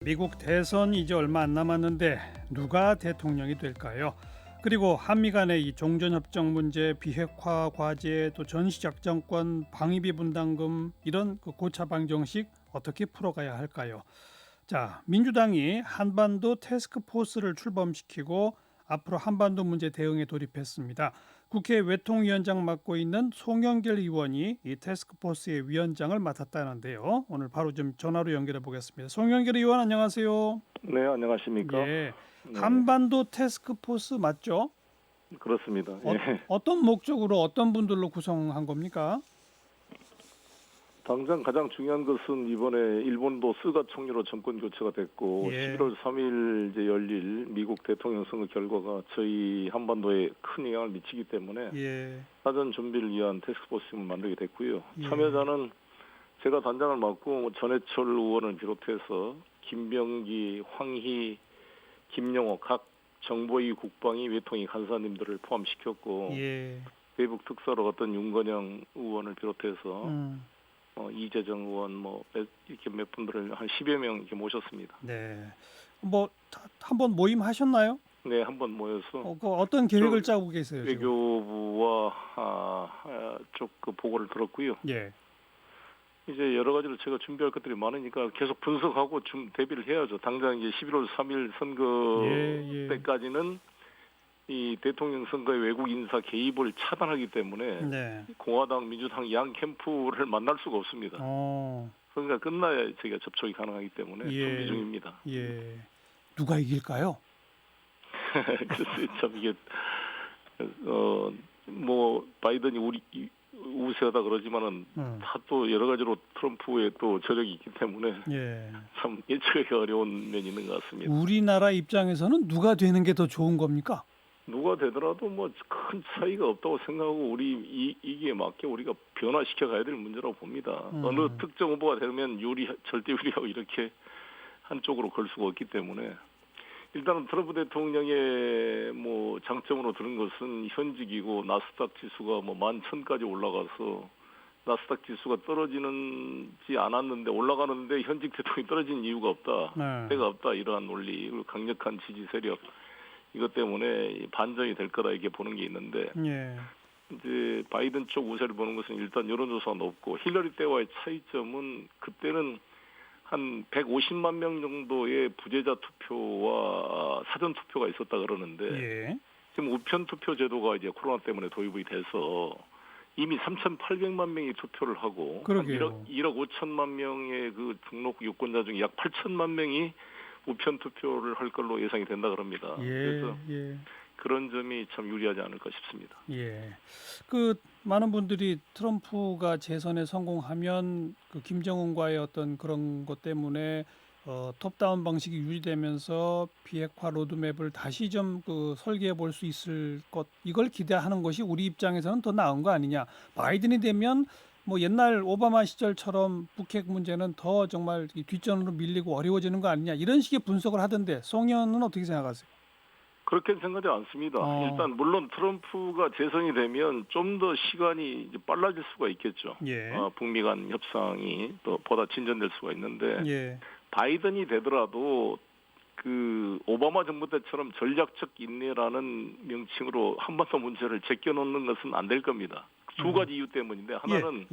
미국 대선 이제 얼마 안 남았는데 누가 대통령이 될까요? 그리고 한미 간의 이 종전협정 문제, 비핵화 과제, 또 전시작전권, 방위비 분담금 이런 그 고차 방정식 어떻게 풀어가야 할까요? 자, 민주당이 한반도 태스크포스를 출범시키고 앞으로 한반도 문제 대응에 돌입했습니다. 국회 외통위원장 맡고 있는 송영길 의원이 이 태스크포스의 위원장을 맡았다는데요. 오늘 바로 좀 전화로 연결해 보겠습니다. 송영길 의원 안녕하세요. 네, 안녕하십니까? 예, 네, 한반도 태스크포스 맞죠? 그렇습니다. 예. 어떤 목적으로 어떤 분들로 구성한 겁니까? 당장 가장 중요한 것은 이번에 일본도 스가 총리로 정권 교체가 됐고 예. 11월 3일 이제 열릴 미국 대통령 선거 결과가 저희 한반도에 큰 영향을 미치기 때문에 예, 사전 준비를 위한 태스크포스를 만들게 됐고요. 예. 참여자는 제가 단장을 맡고 전해철 의원을 비롯해서 김병기, 황희, 김영호 각 정보위, 국방위, 외통위 간사님들을 포함시켰고 예. 대북 특사로 어떤 윤건영 의원을 비롯해서 이재정 의원 이렇게 몇 분들을 한 10여 명 이렇게 모셨습니다. 네. 뭐 한번 모임 하셨나요? 네, 한번 모여서 그 어떤 계획을 짜고 계세요, 지금? 외교부와 쪽 그 보고를 들었고요. 예. 이제 여러 가지로 제가 준비할 것들이 많으니까 계속 분석하고 대비를 해야죠. 당장 이제 11월 3일 선거 예. 때까지는 이 대통령 선거에 외국 인사 개입을 차단하기 때문에 네. 공화당, 민주당 양 캠프를 만날 수가 없습니다. 선거가 끝나야 저희가 접촉이 가능하기 때문에 준비 중입니다. 예. 누가 이길까요? 글쎄 참 이게 바이든이 우리 우세하다 그러지만은 다 또 여러 가지로 트럼프의 또 저력이 있기 때문에 참 예측하기 어려운 면이 있는 것 같습니다. 우리나라 입장에서는 누가 되는 게 더 좋은 겁니까? 누가 되더라도 뭐 큰 차이가 없다고 생각하고 우리 이기에 맞게 우리가 변화시켜 가야 될 문제라고 봅니다. 어느 특정 후보가 되면 절대 유리하고 이렇게 한쪽으로 걸 수가 없기 때문에 일단은 트럼프 대통령의 장점으로 들은 것은 현직이고 나스닥 지수가 11,000까지 올라가서 나스닥 지수가 떨어지지 않았는데 올라가는데 현직 대통령이 떨어진 이유가 없다. 때가 없다. 이러한 논리 그리고 강력한 지지 세력 이것 때문에 반전이 될 거다 이렇게 보는 게 있는데 이제 바이든 쪽 우세를 보는 것은 일단 여론조사가 높고 힐러리 때와의 차이점은 그때는 한 150만 명 정도의 부재자 투표와 사전 투표가 있었다 그러는데 지금 우편 투표 제도가 이제 코로나 때문에 도입이 돼서 이미 3,800만 명이 투표를 하고 한 1억 5천만 명의 그 등록 유권자 중에 약 8천만 명이 우편 투표를 할 걸로 예상이 된다 그럽니다. 그래서 그런 점이 참 유리하지 않을까 싶습니다. 그 많은 분들이 트럼프가 재선에 성공하면 그 김정은과의 어떤 그런 것 때문에 톱다운 방식이 유지되면서 비핵화 로드맵을 다시 좀 그 설계해 볼 수 있을 것 이걸 기대하는 것이 우리 입장에서는 더 나은 거 아니냐. 바이든이 되면 뭐 옛날 오바마 시절처럼 북핵 문제는 더 정말 뒷전으로 밀리고 어려워지는 거 아니냐 이런 식의 분석을 하던데 송 의원은 어떻게 생각하세요? 그렇게 생각하지 않습니다. 일단 물론 트럼프가 재선이 되면 좀 더 시간이 이제 빨라질 수가 있겠죠. 북미 간 협상이 또 보다 진전될 수가 있는데 바이든이 되더라도 그 오바마 정부 때처럼 전략적 인내라는 명칭으로 한반도 문제를 제껴놓는 것은 안 될 겁니다. 두 가지 이유 때문인데 하나는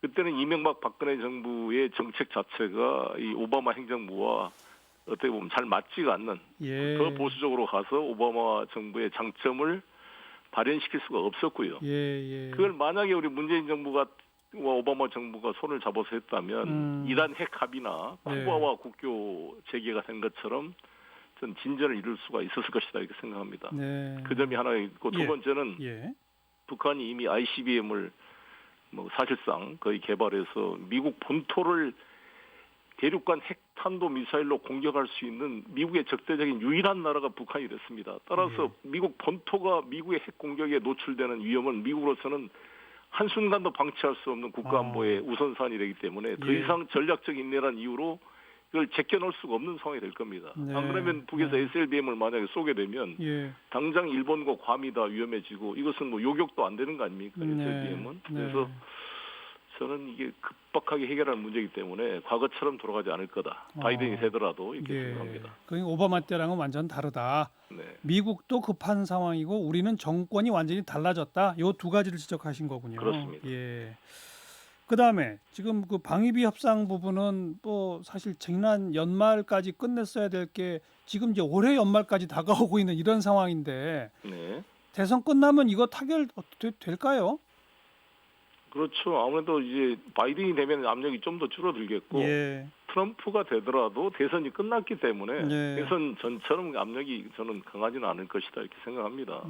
그때는 이명박 박근혜 정부의 정책 자체가 이 오바마 행정부와 어떻게 보면 잘 맞지가 않는 더 보수적으로 가서 오바마 정부의 장점을 발현시킬 수가 없었고요. 그걸 만약에 우리 문재인 정부가 오바마 정부가 손을 잡아서 했다면 이란 핵 합의나 쿠바와 국교 재개가 된 것처럼 전 진전을 이룰 수가 있었을 것이다 이렇게 생각합니다. 그 점이 하나 있고 두 번째는 북한이 이미 ICBM을 사실상 거의 개발해서 미국 본토를 대륙간 핵탄도 미사일로 공격할 수 있는 미국의 적대적인 유일한 나라가 북한이 됐습니다. 따라서 미국 본토가 미국의 핵 공격에 노출되는 위험은 미국으로서는 한순간도 방치할 수 없는 국가안보의 우선사안이 되기 때문에 더 이상 전략적 인내란 이유로 이걸 제껴놓을 수가 없는 상황이 될 겁니다. 안 그러면 북에서 SLBM을 만약에 쏘게 되면 당장 일본과 괌이 다 위험해지고 이것은 요격도 안 되는 거 아닙니까? SLBM은. 그래서 저는 이게 급박하게 해결할 문제이기 때문에 과거처럼 돌아가지 않을 거다. 바이든이 되더라도 이렇게 생각합니다. 그러니까 오바마 때랑은 완전 다르다. 네. 미국도 급한 상황이고 우리는 정권이 완전히 달라졌다. 요 두 가지를 지적하신 거군요. 그렇습니다. 예. 그다음에 지금 그 방위비 협상 부분은 뭐 사실 지난 연말까지 끝냈어야 될 게 지금 이제 올해 연말까지 다가오고 있는 이런 상황인데 네. 대선 끝나면 이거 타결 될까요? 그렇죠. 아무래도 이제 바이든이 되면 압력이 좀 더 줄어들겠고 트럼프가 되더라도 대선이 끝났기 때문에 대선 전처럼 압력이 저는 강하지는 않을 것이다 이렇게 생각합니다.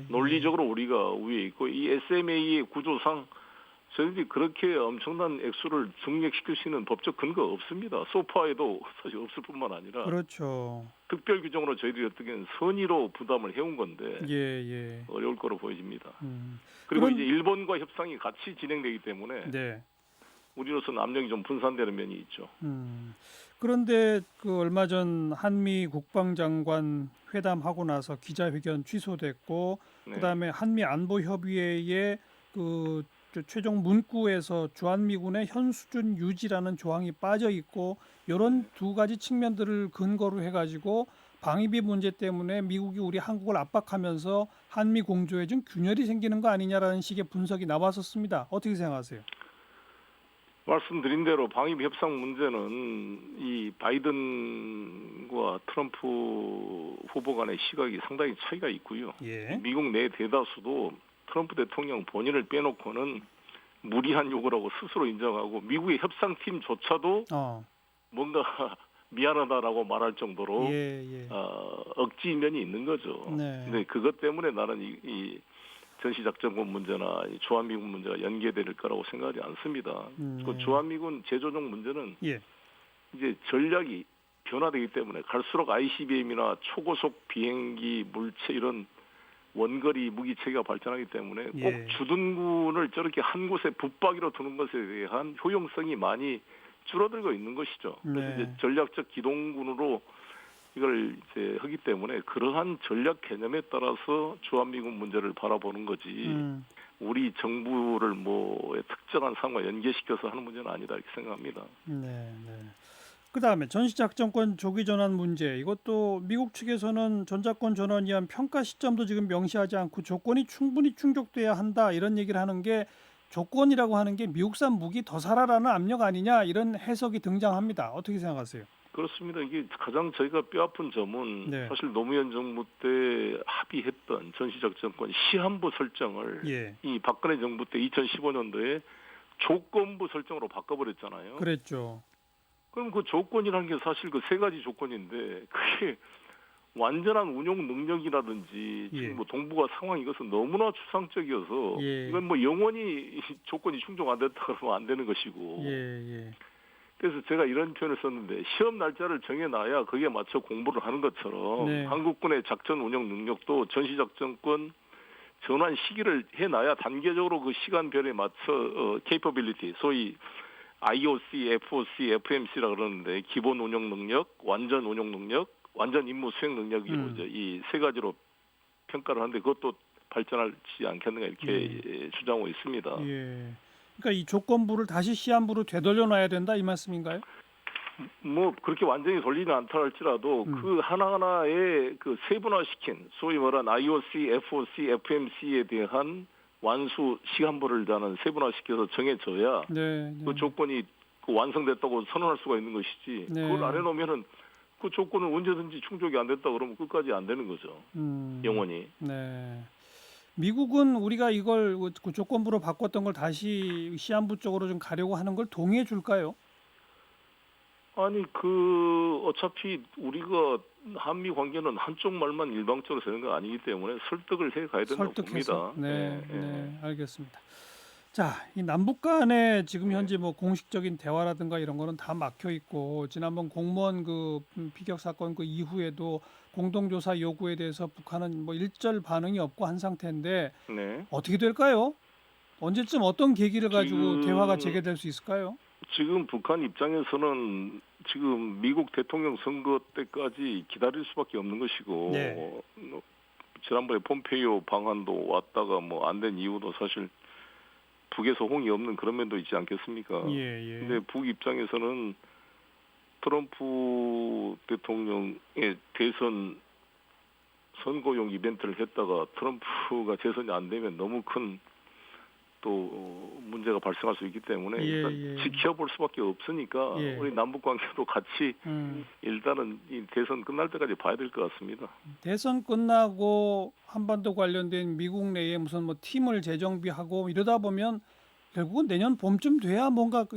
논리적으로 우리가 위에 있고 이 SMA의 구조상 저희들이 그렇게 엄청난 액수를 증액시킬 수 있는 법적 근거 없습니다. 소파에도 사실 없을 뿐만 아니라 그렇죠. 특별 규정으로 저희들이 어떻게 선의로 부담을 해온 건데 어려울 거로 보여집니다. 그리고 이제 일본과 협상이 같이 진행되기 때문에 우리로서는 압력이 좀 분산되는 면이 있죠. 그런데 그 얼마 전 한미 국방장관 회담하고 나서 기자회견 취소됐고 그다음에 한미 안보협의회의 그 최종 문구에서 주한미군의 현 수준 유지라는 조항이 빠져 있고 이런 두 가지 측면들을 근거로 해가지고 방위비 문제 때문에 미국이 우리 한국을 압박하면서 한미 공조에 좀 균열이 생기는 거 아니냐라는 식의 분석이 나왔었습니다. 어떻게 생각하세요? 말씀드린 대로 방위비 협상 문제는 이 바이든과 트럼프 후보 간의 시각이 상당히 차이가 있고요. 미국 내 대다수도 트럼프 대통령 본인을 빼놓고는 무리한 요구라고 스스로 인정하고 미국의 협상팀조차도 뭔가 미안하다라고 말할 정도로 억지 면이 있는 거죠. 근데 그것 때문에 나는 이 전시작전권 문제나 이 주한미군 문제가 연계될 거라고 생각하지 않습니다. 그 주한미군 재조정 문제는 이제 전략이 변화되기 때문에 갈수록 ICBM이나 초고속 비행기 물체 이런 원거리 무기 체계가 발전하기 때문에 꼭 주둔군을 저렇게 한 곳에 붙박이로 두는 것에 대한 효용성이 많이 줄어들고 있는 것이죠. 그래서 이제 전략적 기동군으로 이걸 이제 하기 때문에 그러한 전략 개념에 따라서 주한미군 문제를 바라보는 거지. 우리 정부를 뭐 특정한 상황과 연계시켜서 하는 문제는 아니다 이렇게 생각합니다. 그다음에 전시작전권 조기 전환 문제 이것도 미국 측에서는 전작권 전환에 의한 평가 시점도 지금 명시하지 않고 조건이 충분히 충족돼야 한다 이런 얘기를 하는 게 조건이라고 하는 게 미국산 무기 더 사라라는 압력 아니냐 이런 해석이 등장합니다. 어떻게 생각하세요? 그렇습니다. 이게 가장 저희가 뼈아픈 점은 사실 노무현 정부 때 합의했던 전시작전권 시한부 설정을 이 박근혜 정부 때 2015년도에 조건부 설정으로 바꿔버렸잖아요. 그랬죠. 그럼 그 조건이라는 게 사실 그 세 가지 조건인데 그게 완전한 운용 능력이라든지 지금 뭐 동북아 상황 이것은 너무나 추상적이어서 이건 뭐 영원히 조건이 충족 안 됐다 그러면 안 되는 것이고 그래서 제가 이런 표현을 썼는데 시험 날짜를 정해놔야 거기에 맞춰 공부를 하는 것처럼 한국군의 작전 운영 능력도 전시작전권 전환 시기를 해놔야 단계적으로 그 시간별에 맞춰 capability 소위 IOC, FOC, FMC라 그러는데 기본 운영 능력, 완전 운영 능력, 완전 임무 수행 능력이로 이 세 가지로 평가를 하는데 그것도 발전하지 않겠는가 이렇게 주장하고 있습니다. 그러니까 이 조건부를 다시 시한부로 되돌려 놔야 된다 이 말씀인가요? 뭐 그렇게 완전히 돌리는 않다 할지라도 그 하나하나의 그 세분화시킨 소위 말한 IOC, FOC, FMC에 대한 완수 시간부를 나는 세분화시켜서 정해져야 그 조건이 완성됐다고 선언할 수가 있는 것이지 그걸 안 해놓으면은 그 조건은 언제든지 충족이 안 됐다 그러면 끝까지 안 되는 거죠. 영원히. 미국은 우리가 이걸 그 조건부로 바꿨던 걸 다시 시한부 쪽으로 좀 가려고 하는 걸 동의해 줄까요? 아니 그 어차피 우리가 한미 관계는 한쪽 말만 일방적으로 되는 거 아니기 때문에 설득을 해 가야 된다고 봅니다. 알겠습니다. 자, 이 남북 간에 지금 현재 뭐 공식적인 대화라든가 이런 거는 다 막혀 있고 지난번 공무원 그 피격 사건 그 이후에도 공동조사 요구에 대해서 북한은 뭐 일절 반응이 없고 한 상태인데 어떻게 될까요? 언제쯤 어떤 계기를 가지고 대화가 재개될 수 있을까요? 지금 북한 입장에서는 지금 미국 대통령 선거 때까지 기다릴 수밖에 없는 것이고 지난번에 폼페이오 방한도 왔다가 뭐 안 된 이유도 사실 북에서 홍이 없는 그런 면도 있지 않겠습니까? 예. 근데 북 입장에서는 트럼프 대통령의 대선 선거용 이벤트를 했다가 트럼프가 재선이 안 되면 너무 큰 또 문제가 발생할 수 있기 때문에 일단 지켜볼 수밖에 없으니까 우리 남북 관계도 같이 일단은 이 대선 끝날 때까지 봐야 될 것 같습니다. 대선 끝나고 한반도 관련된 미국 내에 무슨 뭐 팀을 재정비하고 이러다 보면 결국은 내년 봄쯤 돼야 뭔가 그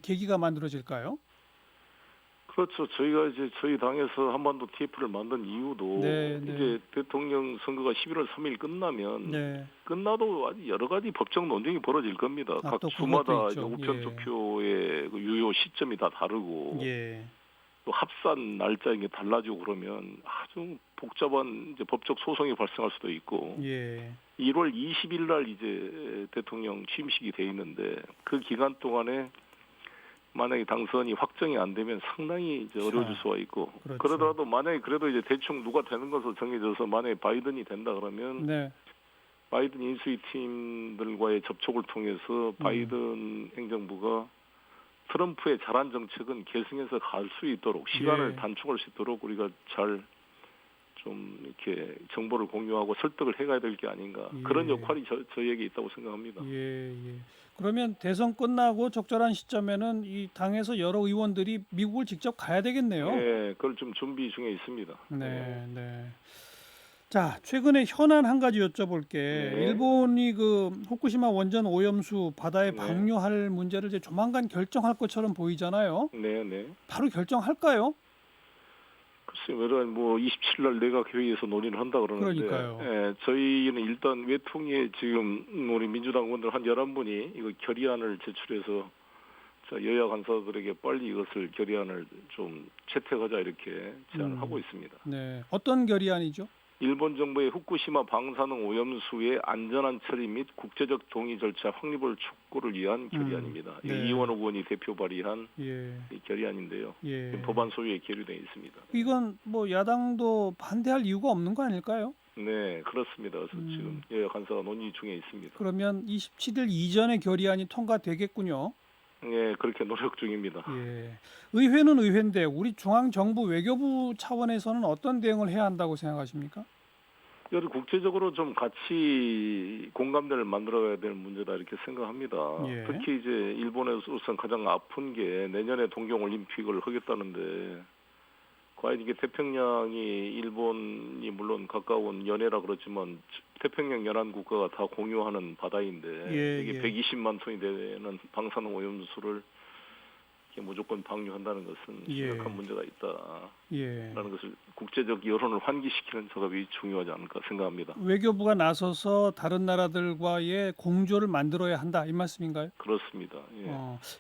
계기가 만들어질까요? 그렇죠. 저희가 이제 저희 당에서 한반도 TF를 만든 이유도 이제 대통령 선거가 11월 3일 끝나면 끝나도 아주 여러 가지 법적 논쟁이 벌어질 겁니다. 각 주마다 우편 투표의 그 유효 시점이 다 다르고 또 합산 날짜가 달라지고 그러면 아주 복잡한 이제 법적 소송이 발생할 수도 있고 1월 20일 날 이제 대통령 취임식이 돼 있는데 그 기간 동안에 만약에 당선이 확정이 안 되면 상당히 이제 어려워질 수가 있고 그러더라도 만약에 그래도 이제 대충 누가 되는 것으로 정해져서 만약에 바이든이 된다 그러면 바이든 인수위 팀들과의 접촉을 통해서 바이든 행정부가 트럼프의 잘한 정책은 계승해서 갈 수 있도록 시간을 단축할 수 있도록 우리가 잘 좀 이렇게 정보를 공유하고 설득을 해가야 될 게 아닌가 그런 역할이 저희에게 있다고 생각합니다. 그러면 대선 끝나고 적절한 시점에는 이 당에서 여러 의원들이 미국을 직접 가야 되겠네요. 네, 그걸 좀 준비 중에 있습니다. 자, 최근에 현안 한 가지 여쭤볼게. 일본이 그 후쿠시마 원전 오염수 바다에 방류할 문제를 이제 조만간 결정할 것처럼 보이잖아요. 바로 결정할까요? 글쎄요, 뭐 27일 날 내각 회의에서 논의를 한다 그러는데, 저희는 일단 외통위에 지금 우리 민주당 의원들 한 11분이 이거 결의안을 제출해서 여야 간사들에게 빨리 이것을 결의안을 좀 채택하자 이렇게 제안을 하고 있습니다. 어떤 결의안이죠? 일본 정부의 후쿠시마 방사능 오염수의 안전한 처리 및 국제적 동의 절차 확립을 촉구를 위한 결의안입니다. 이원호 의원이 대표 발의한 이 결의안인데요. 법안 소위에 계류되어 있습니다. 이건 뭐 야당도 반대할 이유가 없는 거 아닐까요? 네, 그렇습니다. 그래서 지금 여야 간사가 논의 중에 있습니다. 그러면 27일 이전에 결의안이 통과되겠군요. 네, 그렇게 노력 중입니다. 의회는 의회인데 우리 중앙정부 외교부 차원에서는 어떤 대응을 해야 한다고 생각하십니까? 여기 국제적으로 좀 같이 공감대를 만들어야 될 문제다 이렇게 생각합니다. 특히 이제 일본에서는 가장 아픈 게 내년에 동경올림픽을 하겠다는데 과연 이게 태평양이 일본이 물론 가까운 연해라 그렇지만 태평양 연안 국가가 다 공유하는 바다인데 이게 120만 톤이 되는 방사능 오염수를 무조건 방류한다는 것은 심각한 문제가 있다라는 것을 국제적 여론을 환기시키는 작업이 중요하지 않을까 생각합니다. 외교부가 나서서 다른 나라들과의 공조를 만들어야 한다 이 말씀인가요? 그렇습니다.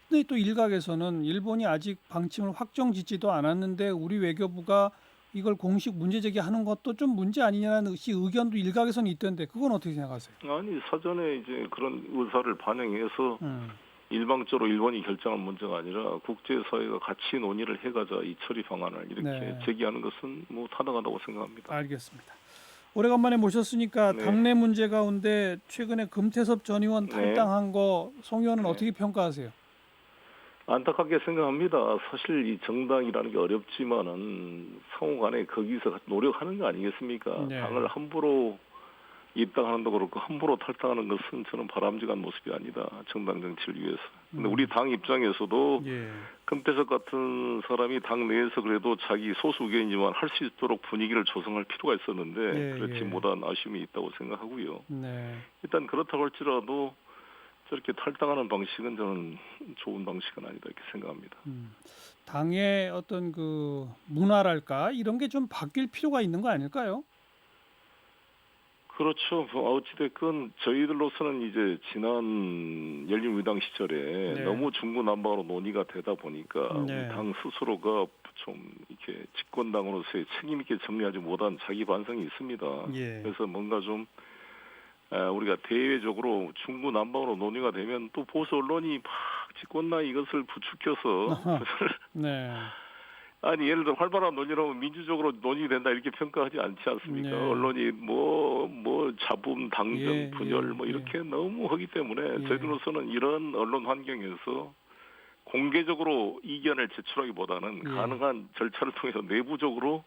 근데 또 일각에서는 일본이 아직 방침을 확정짓지도 않았는데 우리 외교부가 이걸 공식 문제 제기하는 것도 좀 문제 아니냐는 의견도 일각에서는 있던데 그건 어떻게 생각하세요? 아니 사전에 이제 그런 의사를 반영해서 일방적으로 일본이 결정한 문제가 아니라 국제사회가 같이 논의를 해가자 이 처리 방안을 이렇게 제기하는 것은 뭐 타당하다고 생각합니다. 알겠습니다. 오래간만에 모셨으니까 당내 문제 가운데 최근에 금태섭 전 의원 탈당한 거 송 의원은 어떻게 평가하세요? 안타깝게 생각합니다. 사실 이 정당이라는 게 어렵지만은 상호간에 거기서 노력하는 거 아니겠습니까? 당을 함부로 입당하는도 그렇고 함부로 탈당하는 것은 저는 바람직한 모습이 아니다. 정당 정치를 위해서. 근데 우리 당 입장에서도 금태섭 같은 사람이 당 내에서 그래도 자기 소수 의견이지만 할 수 있도록 분위기를 조성할 필요가 있었는데 그렇지 못한 아쉬움이 있다고 생각하고요. 일단 그렇다고 할지라도 저렇게 탈당하는 방식은 저는 좋은 방식은 아니다 이렇게 생각합니다. 당의 어떤 그 문화랄까 이런 게 좀 바뀔 필요가 있는 거 아닐까요? 그렇죠. 어찌됐건 저희들로서는 이제 지난 열린우리당 시절에 너무 중구난방으로 논의가 되다 보니까 우리 당 스스로가 좀 이렇게 집권당으로서의 책임 있게 정리하지 못한 자기 반성이 있습니다. 그래서 뭔가 좀 우리가 대외적으로 중구난방으로 논의가 되면 또 보수 언론이 막 집권당 이것을 부추겨서 아니 예를 들어 활발한 논의라면 민주적으로 논의된다 이렇게 평가하지 않지 않습니까? 네. 언론이 뭐 잡음, 당정, 분열 뭐 이렇게 너무 하기 때문에 저희들로서는 이런 언론 환경에서 공개적으로 이견을 제출하기보다는 가능한 절차를 통해서 내부적으로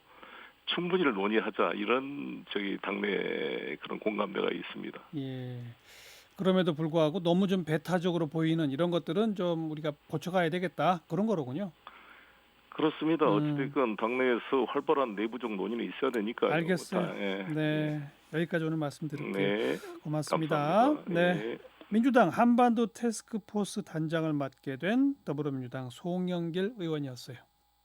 충분히를 논의하자 이런 저희 당내 그런 공감대가 있습니다. 예. 그럼에도 불구하고 너무 좀 배타적으로 보이는 이런 것들은 좀 우리가 고쳐가야 되겠다 그런 거로군요. 그렇습니다. 어찌됐건 당내에서 활발한 내부적 논의는 있어야 되니까요. 알겠어요. 네. 여기까지 오늘 말씀드릴게요. 네. 고맙습니다. 감사합니다. 네. 민주당 한반도 태스크포스 단장을 맡게 된 더불어민주당 송영길 의원이었어요.